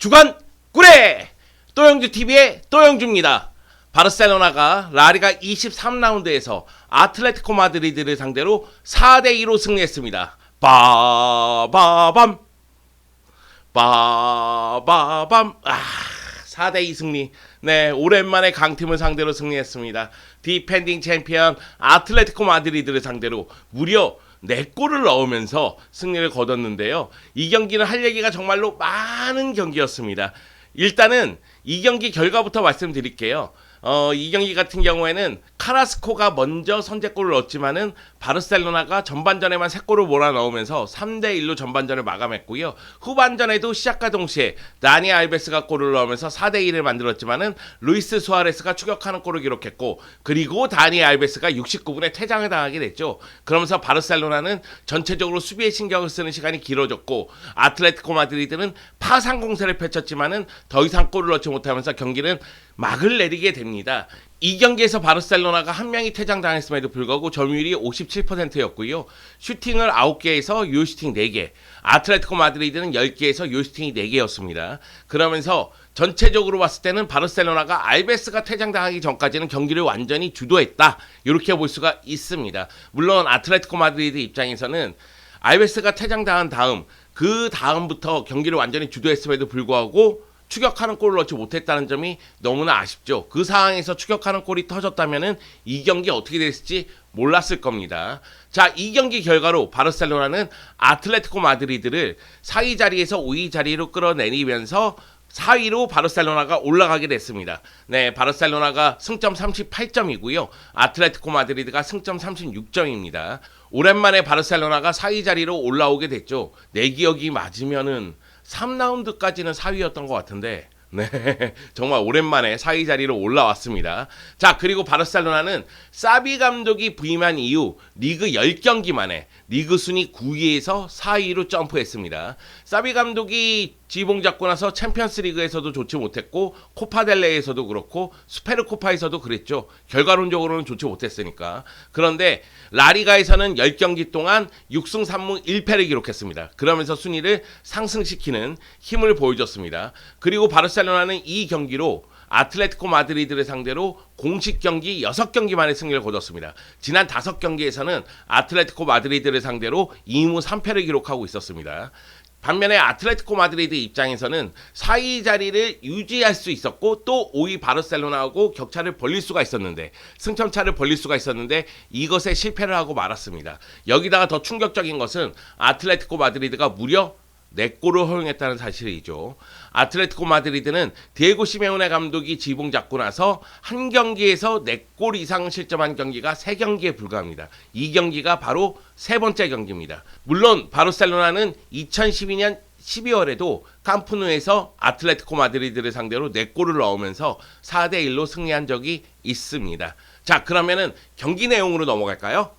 주간 꿀에 또영주TV의 또영주입니다. 바르셀로나가 라리가 23라운드에서 아틀레티코 마드리드를 상대로 4대2로 승리했습니다. 빠바밤 4대2 승리. 네, 오랜만에 강팀을 상대로 승리했습니다. 디펜딩 챔피언 아틀레티코 마드리드를 상대로 무려 4골을 넣으면서 승리를 거뒀는데요. 이 경기는 할 얘기가 정말로 많은 경기였습니다. 일단은 이 경기 결과부터 말씀드릴게요. 이 경기 같은 경우에는 카라스코가 먼저 선제골을 넣었지만은 바르셀로나가 전반전에만 3골을 몰아넣으면서 3대1로 전반전을 마감했고요. 후반전에도 시작과 동시에 다니 알베스가 골을 넣으면서 4대1을 만들었지만은 루이스 수아레스가 추격하는 골을 기록했고, 그리고 다니 알베스가 69분에 퇴장을 당하게 됐죠. 그러면서 바르셀로나는 전체적으로 수비에 신경을 쓰는 시간이 길어졌고, 아틀레티코 마드리드는 파상 공세를 펼쳤지만은 더 이상 골을 넣지 못하면서 경기는 막을 내리게 됩니다. 이 경기에서 바르셀로나가 한 명이 퇴장당했음에도 불구하고 점유율이 57%였고요. 슈팅을 9개에서 유효슈팅 4개, 아틀레티코 마드리드는 10개에서 유효슈팅이 4개였습니다. 그러면서 전체적으로 봤을 때는 바르셀로나가 알베스가 퇴장당하기 전까지는 경기를 완전히 주도했다, 이렇게 볼 수가 있습니다. 물론 아틀레티코 마드리드 입장에서는 알베스가 퇴장당한 다음 그 다음부터 경기를 완전히 주도했음에도 불구하고 추격하는 골을 넣지 못했다는 점이 너무나 아쉽죠. 그 상황에서 추격하는 골이 터졌다면은 이 경기 어떻게 됐을지 몰랐을 겁니다. 자, 이 경기 결과로 바르셀로나는 아틀레티코 마드리드를 4위 자리에서 5위 자리로 끌어내리면서 4위로 바르셀로나가 올라가게 됐습니다. 네, 바르셀로나가 승점 38점이고요. 아틀레티코 마드리드가 승점 36점입니다. 오랜만에 바르셀로나가 4위 자리로 올라오게 됐죠. 내 기억이 맞으면은 3라운드까지는 4위였던 것 같은데, 네, 정말 오랜만에 4위 자리로 올라왔습니다. 자, 그리고 바르셀로나는 사비 감독이 부임한 이후 리그 10경기 만에 리그 순위 9위에서 4위로 점프했습니다. 사비 감독이 지봉 잡고 나서 챔피언스 리그에서도 좋지 못했고, 코파델레에서도 그렇고 수페르코파에서도 그랬죠. 결과론적으로는 좋지 못했으니까. 그런데 라리가에서는 10경기 동안 6승 3무 1패를 기록했습니다. 그러면서 순위를 상승시키는 힘을 보여줬습니다. 그리고 바르셀로나는 이 경기로 아틀레티코 마드리드를 상대로 공식 경기 6경기 만에 승리를 거뒀습니다. 지난 5경기에서는 아틀레티코 마드리드를 상대로 2무 3패를 기록하고 있었습니다. 반면에 아틀레티코 마드리드 입장에서는 4위 자리를 유지할 수 있었고, 또 5위 바르셀로나하고 격차를 벌릴 수가 있었는데, 승점차를 벌릴 수가 있었는데 이것에 실패를 하고 말았습니다. 여기다가 더 충격적인 것은 아틀레티코 마드리드가 무려 4골을 허용했다는 사실이죠. 아틀레티코 마드리드는 디에고 시메오네 감독이 지붕 잡고 나서 한 경기에서 4골 이상 실점한 경기가 3경기에 불과합니다. 이 경기가 바로 3번째 경기입니다. 물론 바르셀로나는 2012년 12월에도 캄프누에서 아틀레티코 마드리드를 상대로 4골을 넣으면서 4대1로 승리한 적이 있습니다. 자, 그러면은 경기 내용으로 넘어갈까요?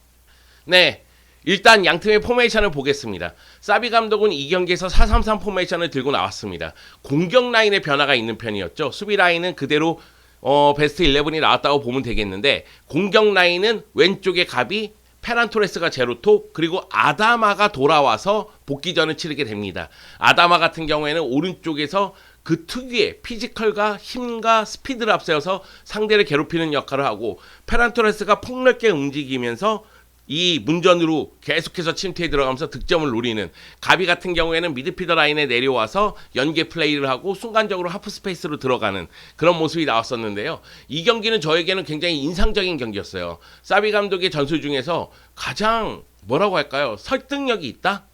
네, 일단 양팀의 포메이션을 보겠습니다. 사비 감독은 이 경기에서 4-3-3 포메이션을 들고 나왔습니다. 공격 라인의 변화가 있는 편이었죠. 수비 라인은 그대로 베스트 11이 나왔다고 보면 되겠는데, 공격 라인은 왼쪽에 가비, 페란 토레스가 제로톱, 그리고 아다마가 돌아와서 복귀전을 치르게 됩니다. 아다마 같은 경우에는 오른쪽에서 그 특유의 피지컬과 힘과 스피드를 앞세워서 상대를 괴롭히는 역할을 하고, 페란 토레스가 폭넓게 움직이면서 이 문전으로 계속해서 침투에 들어가면서 득점을 노리는, 가비 같은 경우에는 미드필더 라인에 내려와서 연계 플레이를 하고 순간적으로 하프 스페이스로 들어가는 그런 모습이 나왔었는데요. 이 경기는 저에게는 굉장히 인상적인 경기였어요. 사비 감독의 전술 중에서 가장 뭐라고 할까요? 설득력이 있다?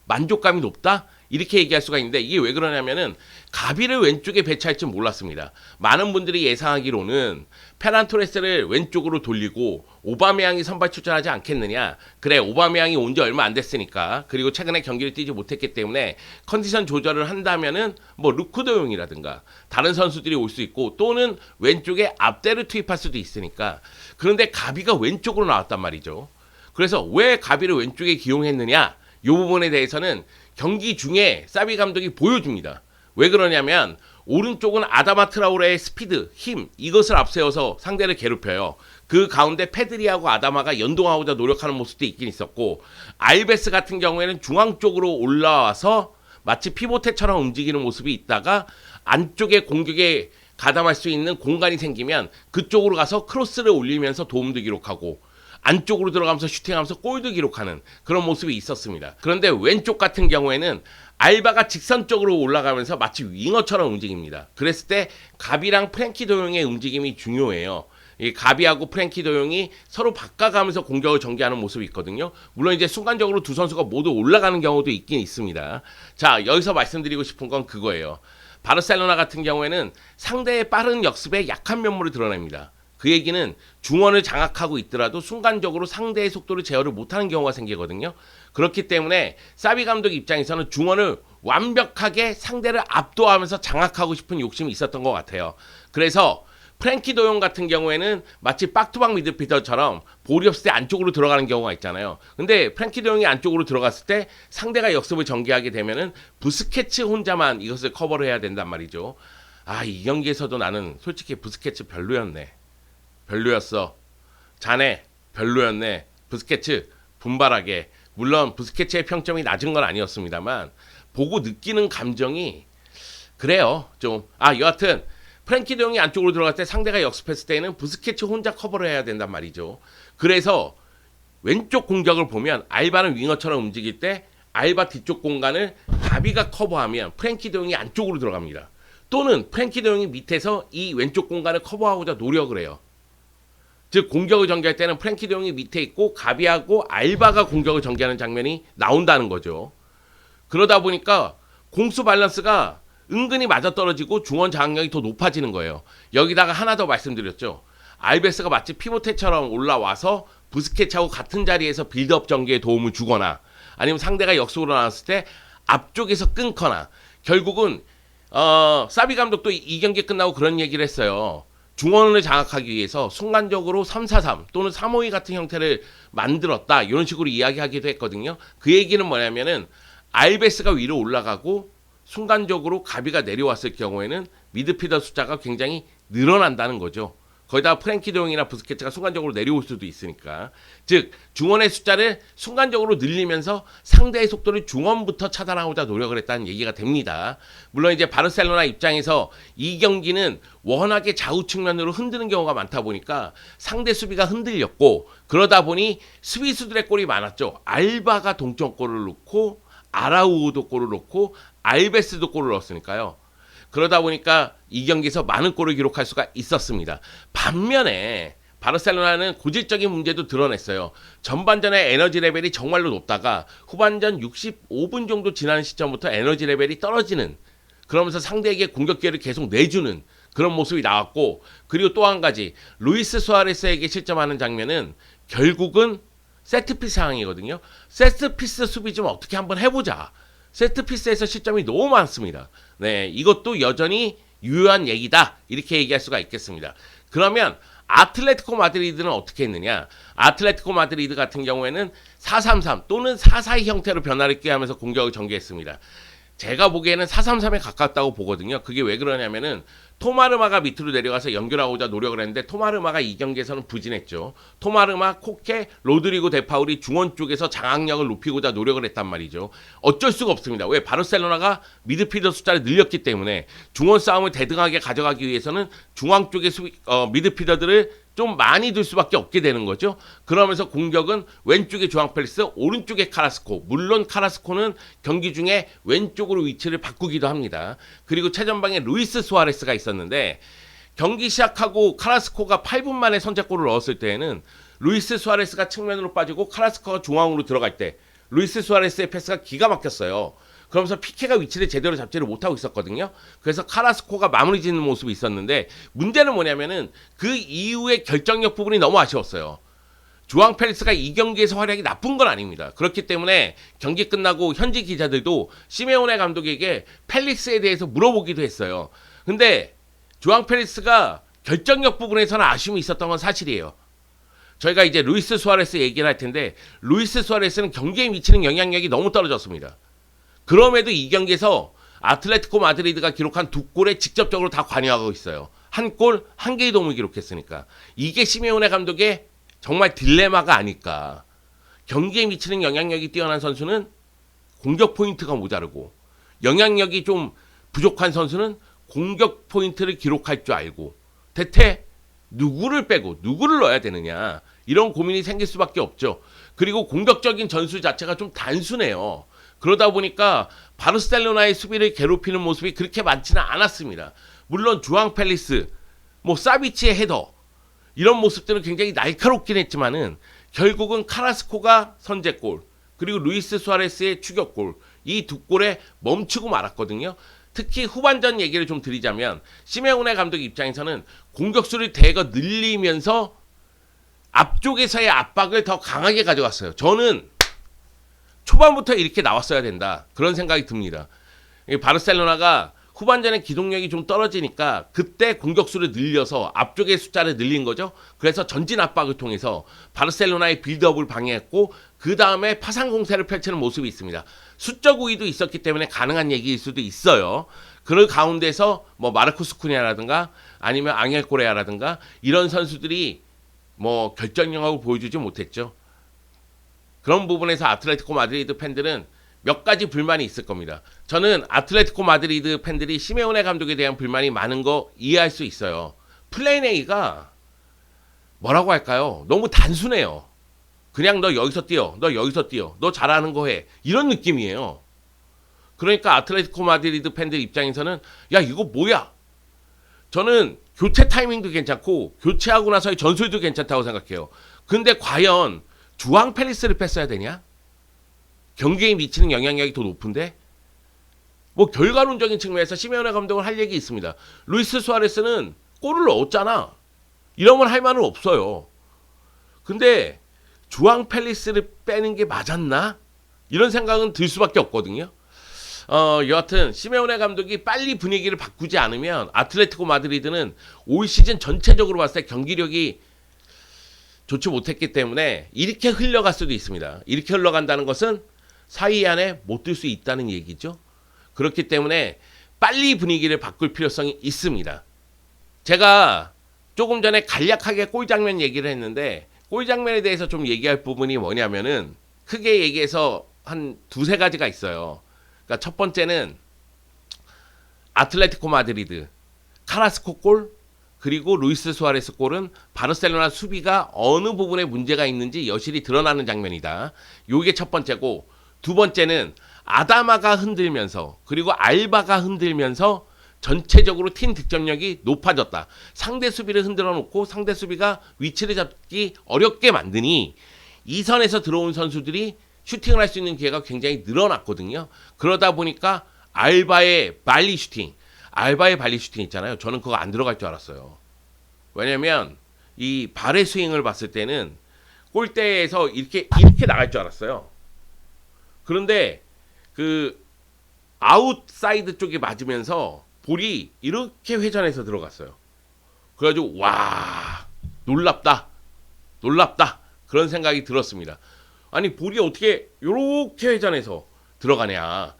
만족감이 높다? 이렇게 얘기할 수가 있는데, 이게 왜 그러냐면은 가비를 왼쪽에 배치할 줄 몰랐습니다. 많은 분들이 예상하기로는 페란 토레스를 왼쪽으로 돌리고 오바메양이 선발 출전하지 않겠느냐. 그래, 오바메양이 온 지 얼마 안 됐으니까, 그리고 최근에 경기를 뛰지 못했기 때문에 컨디션 조절을 한다면은 뭐 루크도용이라든가 다른 선수들이 올 수 있고, 또는 왼쪽에 압대를 투입할 수도 있으니까. 그런데 가비가 왼쪽으로 나왔단 말이죠. 그래서 왜 가비를 왼쪽에 기용했느냐, 이 부분에 대해서는 경기 중에 사비 감독이 보여줍니다. 왜 그러냐면 오른쪽은 아다마 트라우레의 스피드, 힘, 이것을 앞세워서 상대를 괴롭혀요. 그 가운데 페드리하고 아다마가 연동하고자 노력하는 모습도 있긴 있었고, 알베스 같은 경우에는 중앙 쪽으로 올라와서 마치 피보테처럼 움직이는 모습이 있다가 안쪽에 공격에 가담할 수 있는 공간이 생기면 그쪽으로 가서 크로스를 올리면서 도움도 기록하고 안쪽으로 들어가면서 슈팅하면서 골도 기록하는 그런 모습이 있었습니다. 그런데 왼쪽 같은 경우에는 알바가 직선적으로 올라가면서 마치 윙어처럼 움직입니다. 그랬을 때 가비랑 프랭키 도용의 움직임이 중요해요. 이 가비하고 프랭키 도용이 서로 바꿔가면서 공격을 전개하는 모습이 있거든요. 물론 이제 순간적으로 두 선수가 모두 올라가는 경우도 있긴 있습니다. 자, 여기서 말씀드리고 싶은 건 그거예요. 바르셀로나 같은 경우에는 상대의 빠른 역습에 약한 면모를 드러냅니다. 그 얘기는 중원을 장악하고 있더라도 순간적으로 상대의 속도를 제어를 못하는 경우가 생기거든요. 그렇기 때문에 사비 감독 입장에서는 중원을 완벽하게 상대를 압도하면서 장악하고 싶은 욕심이 있었던 것 같아요. 그래서 프랭키 도용 같은 경우에는 마치 박투박 미드필더처럼 볼이 없을 때 안쪽으로 들어가는 경우가 있잖아요. 근데 프랭키 도용이 안쪽으로 들어갔을 때 상대가 역습을 전개하게 되면은 부스케츠 혼자만 이것을 커버를 해야 된단 말이죠. 아, 이 경기에서도 나는 솔직히 부스케츠 별로였네. 별로였어. 자네 별로였네. 부스케츠 분발하게. 물론 부스케츠의 평점이 낮은 건 아니었습니다만 보고 느끼는 감정이 그래요. 좀 여하튼 프랭키 드용이 안쪽으로 들어갈 때 상대가 역습했을 때는 부스케츠 혼자 커버를 해야 된단 말이죠. 그래서 왼쪽 공격을 보면 알바는 윙어처럼 움직일 때 알바 뒤쪽 공간을 가비가 커버하면 프랭키 드용이 안쪽으로 들어갑니다. 또는 프랭키 드용이 밑에서 이 왼쪽 공간을 커버하고자 노력을 해요. 즉 공격을 전개할 때는 프랭키 드용이 밑에 있고 가비하고 알바가 공격을 전개하는 장면이 나온다는 거죠. 그러다 보니까 공수 밸런스가 은근히 맞아떨어지고 중원 장악력이 더 높아지는 거예요. 여기다가 하나 더 말씀드렸죠. 알베스가 마치 피보테처럼 올라와서 부스케츠하고 같은 자리에서 빌드업 전개에 도움을 주거나 아니면 상대가 역습으로 나왔을 때 앞쪽에서 끊거나 결국은 사비 감독도 이 경기 끝나고 그런 얘기를 했어요. 중원을 장악하기 위해서 순간적으로 3-4-3 또는 3-5-2 같은 형태를 만들었다. 이런 식으로 이야기하기도 했거든요. 그 얘기는 뭐냐면은 알베스가 위로 올라가고 순간적으로 가비가 내려왔을 경우에는 미드필더 숫자가 굉장히 늘어난다는 거죠. 거기다가 프랭키 드용이나 부스케츠가 순간적으로 내려올 수도 있으니까. 즉 중원의 숫자를 순간적으로 늘리면서 상대의 속도를 중원부터 차단하고자 노력을 했다는 얘기가 됩니다. 물론 이제 바르셀로나 입장에서 이 경기는 워낙에 좌우 측면으로 흔드는 경우가 많다 보니까 상대 수비가 흔들렸고 그러다 보니 수비수들의 골이 많았죠. 알바가 동점골을 넣고 아라우오도 골을 넣고 알베스도 골을 넣었으니까요. 그러다 보니까 이 경기에서 많은 골을 기록할 수가 있었습니다. 반면에 바르셀로나는 고질적인 문제도 드러냈어요. 전반전에 에너지 레벨이 정말로 높다가 후반전 65분 정도 지나는 시점부터 에너지 레벨이 떨어지는, 그러면서 상대에게 공격 기회를 계속 내주는 그런 모습이 나왔고, 그리고 또 한 가지 루이스 수아레스에게 실점하는 장면은 결국은 세트피스 상황이거든요. 세트피스 수비 좀 어떻게 한번 해보자. 세트피스에서 실점이 너무 많습니다. 네, 이것도 여전히 유효한 얘기다. 이렇게 얘기할 수가 있겠습니다. 그러면 아틀레티코 마드리드는 어떻게 했느냐? 아틀레티코 마드리드 같은 경우에는 4-3-3 또는 4-4-2 형태로 변화를 꾀하면서 공격을 전개했습니다. 제가 보기에는 4-3-3에 가깝다고 보거든요. 그게 왜 그러냐면은 토마르마가 밑으로 내려가서 연결하고자 노력을 했는데 토마르마가 이 경기에서는 부진했죠. 토마르마, 코케, 로드리고 데파울이 중원 쪽에서 장악력을 높이고자 노력을 했단 말이죠. 어쩔 수가 없습니다. 왜? 바르셀로나가 미드필더 숫자를 늘렸기 때문에 중원 싸움을 대등하게 가져가기 위해서는 중앙 쪽의 미드필더들을 좀 많이 둘 수밖에 없게 되는 거죠. 그러면서 공격은 왼쪽에 조앙 펠리스, 오른쪽에 카라스코. 물론 카라스코는 경기 중에 왼쪽으로 위치를 바꾸기도 합니다. 그리고 최전방에 루이스 수아레스가 있었는데 경기 시작하고 카라스코가 8분 만에 선제골을 넣었을 때에는 루이스 수아레스가 측면으로 빠지고 카라스코가 중앙으로 들어갈 때 루이스 수아레스의 패스가 기가 막혔어요. 그러면서 피케가 위치를 제대로 잡지를 못하고 있었거든요. 그래서 카라스코가 마무리 짓는 모습이 있었는데 문제는 뭐냐면은 그 이후의 결정력 부분이 너무 아쉬웠어요. 조앙 펠리스가 이 경기에서 활약이 나쁜 건 아닙니다. 그렇기 때문에 경기 끝나고 현지 기자들도 시메오네 감독에게 펠리스에 대해서 물어보기도 했어요. 근데 조앙 펠리스가 결정력 부분에서는 아쉬움이 있었던 건 사실이에요. 저희가 이제 루이스 수아레스 얘기를 할 텐데 루이스 수아레스는 경기에 미치는 영향력이 너무 떨어졌습니다. 그럼에도 이 경기에서 아틀레티코 마드리드가 기록한 2골에 직접적으로 다 관여하고 있어요. 한 골, 한 개의 도움을 기록했으니까. 이게 시메오네 감독의 정말 딜레마가 아닐까. 경기에 미치는 영향력이 뛰어난 선수는 공격 포인트가 모자르고 영향력이 좀 부족한 선수는 공격 포인트를 기록할 줄 알고 대체 누구를 빼고 누구를 넣어야 되느냐 이런 고민이 생길 수밖에 없죠. 그리고 공격적인 전술 자체가 좀 단순해요. 그러다 보니까 바르셀로나의 수비를 괴롭히는 모습이 그렇게 많지는 않았습니다. 물론 주앙 펠리스, 뭐 사비치의 헤더 이런 모습들은 굉장히 날카롭긴 했지만은 결국은 카라스코가 선제골 그리고 루이스 수아레스의 추격골 이 두 골에 멈추고 말았거든요. 특히 후반전 얘기를 좀 드리자면 시메오네 감독 입장에서는 공격수를 대거 늘리면서 앞쪽에서의 압박을 더 강하게 가져갔어요. 저는 초반부터 이렇게 나왔어야 된다. 그런 생각이 듭니다. 바르셀로나가 후반전에 기동력이 좀 떨어지니까 그때 공격수를 늘려서 앞쪽의 숫자를 늘린 거죠. 그래서 전진 압박을 통해서 바르셀로나의 빌드업을 방해했고 그 다음에 파상 공세를 펼치는 모습이 있습니다. 수적 우위도 있었기 때문에 가능한 얘기일 수도 있어요. 그 가운데서 뭐 마르코스 쿠냐라든가 아니면 앙헬 코레아라든가 이런 선수들이 뭐 결정력을 보여주지 못했죠. 그런 부분에서 아틀레티코 마드리드 팬들은 몇 가지 불만이 있을 겁니다. 저는 아틀레티코 마드리드 팬들이 시메오네 감독에 대한 불만이 많은 거 이해할 수 있어요. 플랜 A가 뭐라고 할까요? 너무 단순해요. 그냥 너 여기서 뛰어, 너 여기서 뛰어, 너 잘하는 거 해. 이런 느낌이에요. 그러니까 아틀레티코 마드리드 팬들 입장에서는 야 이거 뭐야? 저는 교체 타이밍도 괜찮고 교체하고 나서의 전술도 괜찮다고 생각해요. 근데 과연 주앙 펠리스를 뺐어야 되냐? 경기에 미치는 영향력이 더 높은데 뭐 결과론적인 측면에서 시메오네 감독은 할 얘기 있습니다. 루이스 수아레스는 골을 넣었잖아. 이러면 할 말은 없어요. 근데 주앙 펠리스를 빼는 게 맞았나? 이런 생각은 들 수밖에 없거든요. 여하튼 시메오네 감독이 빨리 분위기를 바꾸지 않으면 아틀레티코 마드리드는 올 시즌 전체적으로 봤을 때 경기력이 좋지 못했기 때문에 이렇게 흘러갈 수도 있습니다. 이렇게 흘러간다는 것은 4위 안에 못 들 수 있다는 얘기죠. 그렇기 때문에 빨리 분위기를 바꿀 필요성이 있습니다. 제가 조금 전에 간략하게 골 장면 얘기를 했는데 골 장면에 대해서 좀 얘기할 부분이 뭐냐면은 크게 얘기해서 한 두세 가지가 있어요. 그러니까 첫 번째는 아틀레티코 마드리드 카라스코 골 그리고 루이스 수아레스 골은 바르셀로나 수비가 어느 부분에 문제가 있는지 여실히 드러나는 장면이다. 요게 첫 번째고 두 번째는 아다마가 흔들면서 그리고 알바가 흔들면서 전체적으로 팀 득점력이 높아졌다. 상대 수비를 흔들어 놓고 상대 수비가 위치를 잡기 어렵게 만드니 이 선에서 들어온 선수들이 슈팅을 할 수 있는 기회가 굉장히 늘어났거든요. 그러다 보니까 알바의 발리 슈팅 있잖아요. 저는 그거 안 들어갈 줄 알았어요. 왜냐면 이 발의 스윙을 봤을 때는 골대에서 이렇게 나갈 줄 알았어요. 그런데 그 아웃사이드 쪽에 맞으면서 볼이 이렇게 회전해서 들어갔어요. 그래가지고 와 놀랍다 그런 생각이 들었습니다. 아니 볼이 어떻게 이렇게 회전해서 들어가냐.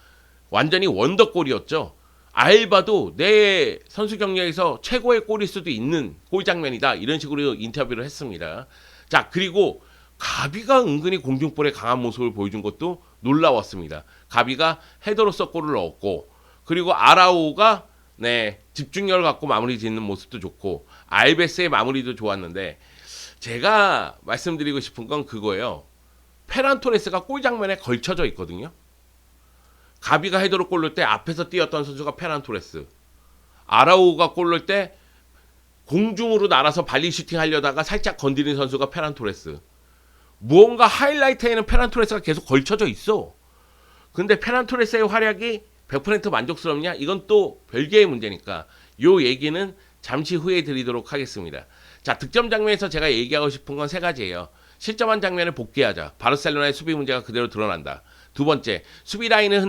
완전히 원더골이었죠. 알바도 내 선수 경력에서 최고의 골일 수도 있는 골 장면이다. 이런 식으로 인터뷰를 했습니다. 자, 그리고 가비가 은근히 공중볼에 강한 모습을 보여준 것도 놀라웠습니다. 가비가 헤더로서 골을 넣었고 그리고 아라우가 집중력을 갖고 마무리 짓는 모습도 좋고 알베스의 마무리도 좋았는데 제가 말씀드리고 싶은 건 그거예요. 페란 토레스가 골 장면에 걸쳐져 있거든요. 가비가 헤더로 골 넣을 때 앞에서 뛰었던 선수가 페란 토레스. 아라우가 골 넣을 때 공중으로 날아서 발리 슈팅 하려다가 살짝 건드린 선수가 페란 토레스. 무언가 하이라이트에는 페란 토레스가 계속 걸쳐져 있어. 근데 페란 토레스의 활약이 100% 만족스럽냐? 이건 또 별개의 문제니까 요 얘기는 잠시 후에 드리도록 하겠습니다. 자, 득점 장면에서 제가 얘기하고 싶은 건 세 가지예요. 실점한 장면을 복귀하자. 바르셀로나의 수비 문제가 그대로 드러난다. 두 번째, 수비 라인을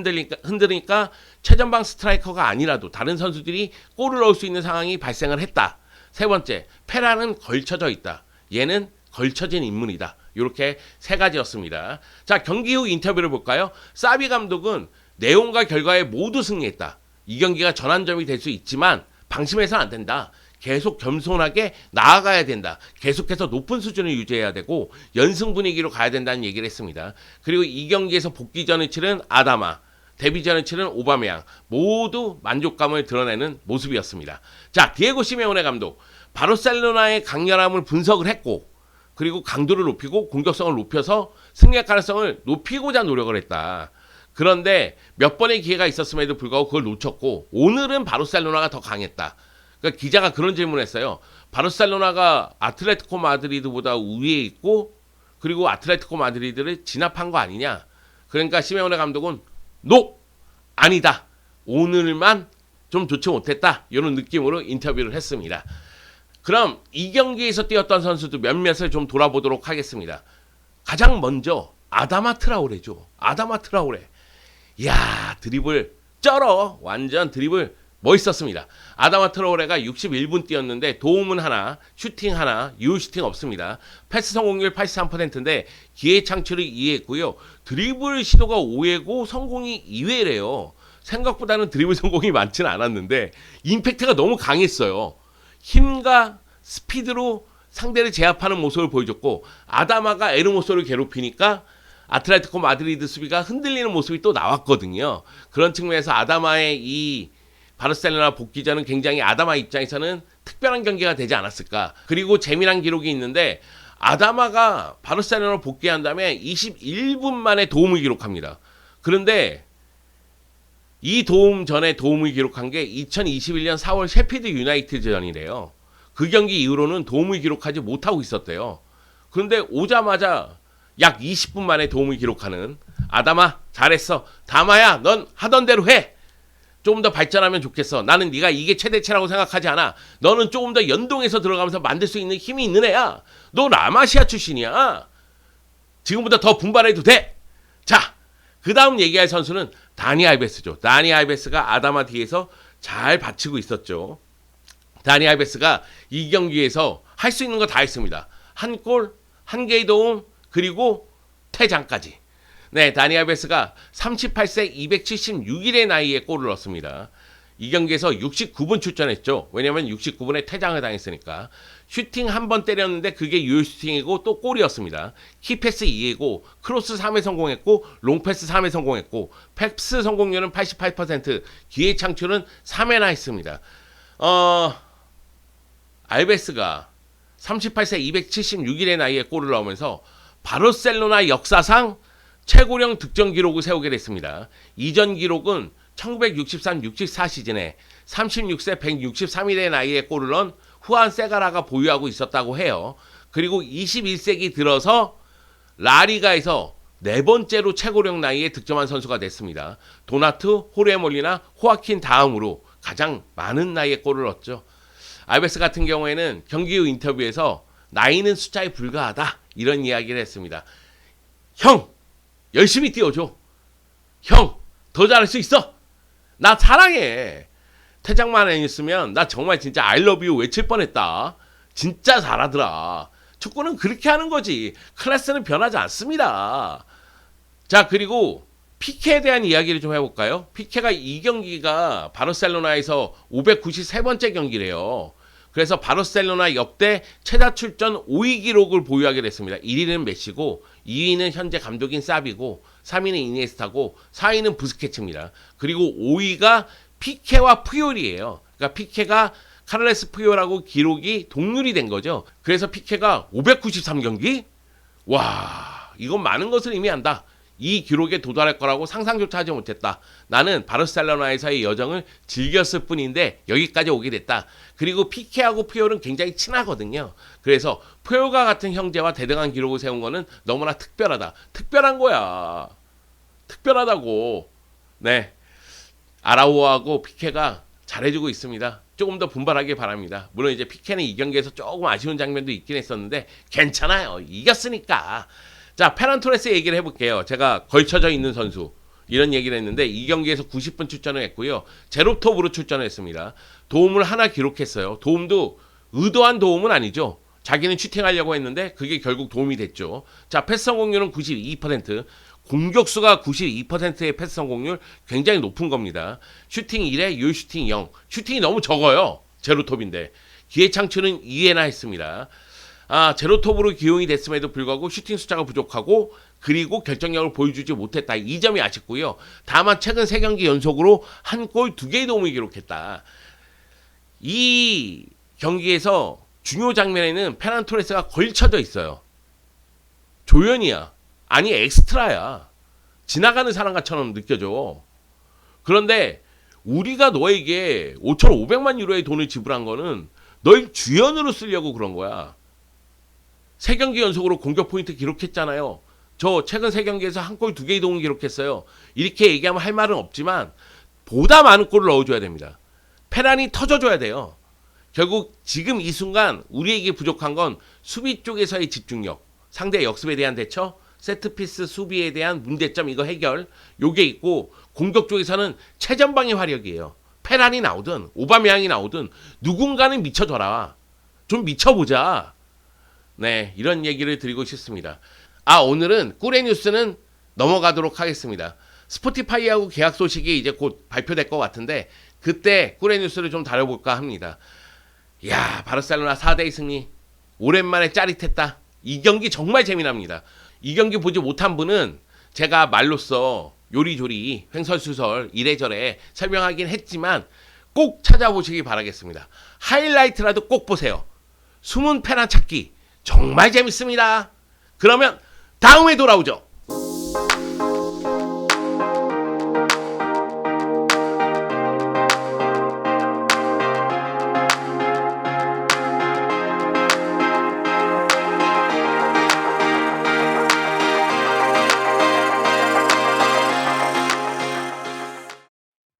흔들으니까 최전방 스트라이커가 아니라도 다른 선수들이 골을 넣을 수 있는 상황이 발생을 했다. 세 번째, 페란은 걸쳐져 있다. 얘는 걸쳐진 인물이다. 이렇게 세 가지였습니다. 자, 경기 후 인터뷰를 볼까요? 사비 감독은 내용과 결과에 모두 승리했다. 이 경기가 전환점이 될 수 있지만 방심해서는 안 된다. 계속 겸손하게 나아가야 된다. 계속해서 높은 수준을 유지해야 되고 연승 분위기로 가야 된다는 얘기를 했습니다. 그리고 이 경기에서 복귀전을 치른 아다마, 데뷔전을 치른 오바메양 모두 만족감을 드러내는 모습이었습니다. 자, 디에고 시메오네 감독 바르셀로나의 강렬함을 분석을 했고 그리고 강도를 높이고 공격성을 높여서 승리할 가능성을 높이고자 노력을 했다. 그런데 몇 번의 기회가 있었음에도 불구하고 그걸 놓쳤고 오늘은 바르셀로나가 더 강했다. 그러니까 기자가 그런 질문을 했어요. 바르셀로나가 아틀레티코 마드리드보다 우위에 있고 그리고 아틀레티코 마드리드를 진압한 거 아니냐. 그러니까 시메오네 감독은 노! 아니다. 오늘만 좀 좋지 못했다. 이런 느낌으로 인터뷰를 했습니다. 그럼 이 경기에서 뛰었던 선수도 몇몇을 좀 돌아보도록 하겠습니다. 가장 먼저 아다마 트라오레죠. 아다마 트라오레. 이야, 드리블 쩔어. 완전 드리블 멋있었습니다. 아다마 트라오레가 61분 뛰었는데 도움은 하나, 슈팅 하나, 유효 슈팅 없습니다. 패스 성공률 83%인데 기회 창출을 2회했고요. 드리블 시도가 5회고 성공이 2회래요. 생각보다는 드리블 성공이 많지는 않았는데 임팩트가 너무 강했어요. 힘과 스피드로 상대를 제압하는 모습을 보여줬고 아다마가 에르모소를 괴롭히니까 아틀레티코 마드리드 수비가 흔들리는 모습이 또 나왔거든요. 그런 측면에서 아다마의 이 바르셀로나 복귀전은 굉장히 아다마 입장에서는 특별한 경기가 되지 않았을까. 그리고 재미난 기록이 있는데 아다마가 바르셀로나 복귀한 다음에 21분 만에 도움을 기록합니다. 그런데 이 도움 전에 도움을 기록한 게 2021년 4월 셰필드 유나이티드전이래요. 그 경기 이후로는 도움을 기록하지 못하고 있었대요. 그런데 오자마자 약 20분 만에 도움을 기록하는 아다마 잘했어. 다마야 넌 하던 대로 해. 조금 더 발전하면 좋겠어. 나는 네가 이게 최대치라고 생각하지 않아. 너는 조금 더 연동해서 들어가면서 만들 수 있는 힘이 있는 애야. 너 라마시아 출신이야. 지금보다 더 분발해도 돼. 자, 그 다음 얘기할 선수는 다니 알베스죠. 다니 알베스가 아다마 뒤에서 잘 받치고 있었죠. 다니 알베스가 이 경기에서 할 수 있는 거 다 했습니다. 한 골, 한 개의 도움, 그리고 퇴장까지. 네, 다니 알베스가 38세 276일의 나이에 골을 넣었습니다. 이 경기에서 69분 출전했죠. 왜냐면 69분에 퇴장을 당했으니까. 슈팅 한 번 때렸는데 그게 유효 슈팅이고 또 골이었습니다. 키패스 2회고 크로스 3회 성공했고 롱패스 3회 성공했고 패스 성공률은 88%, 기회 창출은 3회나 했습니다. 알베스가 38세 276일의 나이에 골을 넣으면서 바르셀로나 역사상 최고령 득점 기록을 세우게 됐습니다. 이전 기록은 1963-64 시즌에 36세 163일의 나이에 골을 넣은 후안 세가라가 보유하고 있었다고 해요. 그리고 21세기 들어서 라리가에서 네 번째로 최고령 나이에 득점한 선수가 됐습니다. 도나트, 호르에몰리나, 호아킨 다음으로 가장 많은 나이에 골을 넣었죠. 알베스 같은 경우에는 경기 후 인터뷰에서 나이는 숫자에 불과하다 이런 이야기를 했습니다. 형! 열심히 뛰어줘. 형! 더 잘할 수 있어. 나 사랑해. 퇴장만 아니었으면 나 정말 진짜 I love you 외칠 뻔했다. 진짜 잘하더라. 축구는 그렇게 하는 거지. 클래스는 변하지 않습니다. 자, 그리고 피케에 대한 이야기를 좀 해볼까요? 피케가 이 경기가 바르셀로나에서 593번째 경기래요. 그래서 바르셀로나 역대 최다 출전 5위 기록을 보유하게 됐습니다. 1위는 메시고 2위는 현재 감독인 사비고 3위는 이니에스타고 4위는 부스케츠입니다. 그리고 5위가 피케와 푸올이에요. 그러니까 피케가 카를레스 푸올하고 기록이 동률이 된 거죠. 그래서 피케가 593경기? 와, 이건 많은 것을 의미한다. 이 기록에 도달할 거라고 상상조차 하지 못했다. 나는 바르셀로나에서의 여정을 즐겼을 뿐인데 여기까지 오게 됐다. 그리고 피케하고 푸올은 굉장히 친하거든요. 그래서 푸올과 같은 형제와 대등한 기록을 세운 거는 너무나 특별하다. 특별한 거야. 특별하다고. 네, 아라우호하고 피케가 잘해주고 있습니다. 조금 더 분발하길 바랍니다. 물론 이제 피케는 이 경기에서 조금 아쉬운 장면도 있긴 했었는데 괜찮아요. 이겼으니까. 자, 페란 토레스 얘기를 해볼게요. 제가 걸쳐져 있는 선수 이런 얘기를 했는데 이 경기에서 90분 출전을 했고요. 제로톱으로 출전을 했습니다. 도움을 하나 기록했어요. 도움도 의도한 도움은 아니죠. 자기는 슈팅하려고 했는데 그게 결국 도움이 됐죠. 자, 패스 성공률은 92%, 공격수가 92%의 패스 성공률 굉장히 높은 겁니다. 슈팅 1회, 유효 슈팅 0. 슈팅이 너무 적어요. 제로톱인데. 기회 창출은 2회나 했습니다. 제로톱으로 기용이 됐음에도 불구하고 슈팅 숫자가 부족하고 그리고 결정력을 보여주지 못했다. 이 점이 아쉽고요. 다만 최근 3경기 연속으로 한 골 2개의 도움을 기록했다. 이 경기에서 중요 장면에는 페란 토레스가 걸쳐져 있어요. 조연이야. 아니 엑스트라야. 지나가는 사람처럼 느껴져. 그런데 우리가 너에게 5,500만 유로의 돈을 지불한 거는 널 주연으로 쓰려고 그런 거야. 3경기 연속으로 공격 포인트 기록했잖아요. 저 최근 3경기에서 한 골 2개의 도움을 기록했어요. 이렇게 얘기하면 할 말은 없지만 보다 많은 골을 넣어줘야 됩니다. 페란이 터져줘야 돼요. 결국 지금 이 순간 우리에게 부족한 건 수비 쪽에서의 집중력, 상대 역습에 대한 대처, 세트피스 수비에 대한 문제점 이거 해결 요게 있고, 공격 쪽에서는 최전방의 화력이에요. 페란이 나오든 오바메양이 나오든 누군가는 미쳐줘라. 좀 미쳐보자. 네, 이런 얘기를 드리고 싶습니다. 오늘은 꿀의 뉴스는 넘어가도록 하겠습니다. 스포티파이하고 계약 소식이 이제 곧 발표될 것 같은데 그때 꿀의 뉴스를 좀 다뤄볼까 합니다. 이야, 바르셀로나 4대2 승리. 오랜만에 짜릿했다. 이 경기 정말 재미납니다. 이 경기 보지 못한 분은 제가 말로써 요리조리 횡설수설 이래저래 설명하긴 했지만 꼭 찾아보시기 바라겠습니다. 하이라이트라도 꼭 보세요. 숨은 페란 찾기 정말 재밌습니다. 그러면 다음에 돌아오죠.